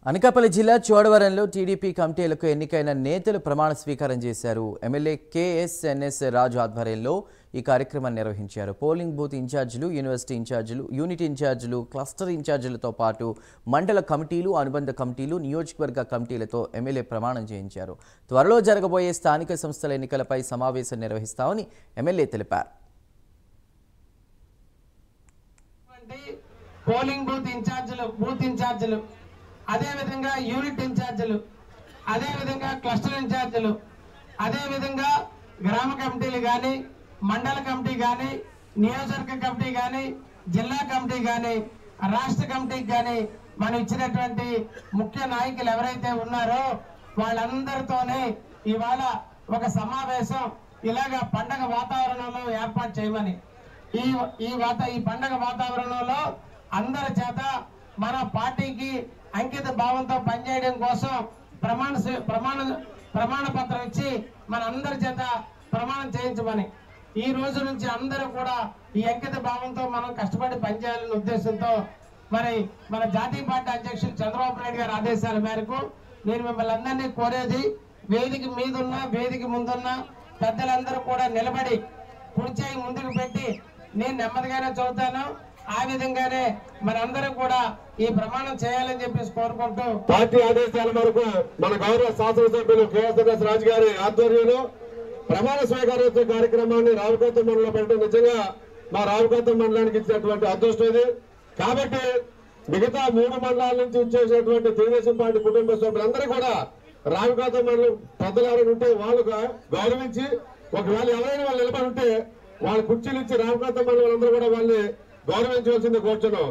అనకాపల్లి జిల్లా చోడవరంలో టీడీపీ కమిటీలకు ఎన్నికైన నేతలు ప్రమాణ స్వీకారం చేశారు. ఎమ్మెల్యే కేఎస్ఎన్ఎస్ రాజు ఆధ్వర్యంలో ఈ కార్యక్రమాన్ని నిర్వహించారు. పోలింగ్ బూత్ ఇన్ఛార్జీలు, యూనివర్సిటీ ఇన్ఛార్జీలు, యూనిట్ ఇన్ఛార్జీలు, క్లస్టర్ ఇన్ఛార్జీలతో పాటు మండల కమిటీలు, అనుబంధ కమిటీలు, నియోజకవర్గ కమిటీలతో ఎమ్మెల్యే ప్రమాణం చేయించారు. త్వరలో జరగబోయే స్థానిక సంస్థల ఎన్నికలపై సమావేశం నిర్వహిస్తామని ఎమ్మెల్యే తెలిపారు. పోలింగ్ బూత్ ఇన్ఛార్జీలు, అదే విధంగా యూనిట్ ఇన్ఛార్జీలు, అదే విధంగా క్లస్టర్ ఇన్ఛార్జీలు, అదే విధంగా గ్రామ కమిటీలు కానీ, మండల కమిటీ కానీ, నియోజకవర్గ కమిటీ కానీ, జిల్లా కమిటీ కానీ, రాష్ట్ర కమిటీకి కానీ మనం ఇచ్చినటువంటి ముఖ్య నాయకులు ఎవరైతే ఉన్నారో వాళ్ళందరితోనే ఇవాళ ఒక సమావేశం ఇలాగ పండగ వాతావరణంలో ఏర్పాటు చేయమని, ఈ పండగ వాతావరణంలో అందరి చేత మన పార్టీకి అంకిత భావంతో పనిచేయడం కోసం ప్రమాణ పత్రం ఇచ్చి మన అందరి చేత ప్రమాణం చేయించమని, ఈ రోజు నుంచి అందరూ కూడా ఈ అంకిత భావంతో మనం కష్టపడి పనిచేయాలనే ఉద్దేశంతో మరి మన జాతీయ పార్టీ అధ్యక్షులు చంద్రబాబు నాయుడు గారి ఆదేశాల మేరకు నేను మిమ్మల్ని అందరినీ కోరేది, వేదిక మీదున్న వేదిక ముందున్న పెద్దలందరూ కూడా నిలబడి కుర్చీ ముందుకు పెట్టి నేను నెమ్మదిగానే చదువుతాను, ఆ విధంగానే మనందరం కూడా ఈ ప్రమాణం చేయాలని చెప్పేసి కోరుకుంటూ పార్టీ ఆదేశాల మేరకు మన గౌరవ శాసనసభ్యులు కేఎస్ఎన్ఎస్ రాజు గారి ఆధ్వర్యంలో ప్రమాణ స్వీకారోత్సవ కార్యక్రమాన్ని రావుకోతం మండలంలో పెట్టడం నిజంగా మా రావుకోతం మండలానికి ఇచ్చినటువంటి అదృష్టం ఇది. కాబట్టి మిగతా 3 మండలాల నుంచి వచ్చేసినటువంటి తెలుగుదేశం పార్టీ కుటుంబ సభ్యులందరూ కూడా రావుకోతం మండలం పెద్దలు ఎవరైనా ఉంటే వాళ్ళు గౌరవించి, ఒకవేళ ఎవరైనా వాళ్ళు నిలబడి ఉంటే వాళ్ళ కుర్చీలు ఇచ్చి రావుకోతం మండలం అందరూ కూడా వాళ్ళని గౌరవించవలసింది కోరుచున్నాం.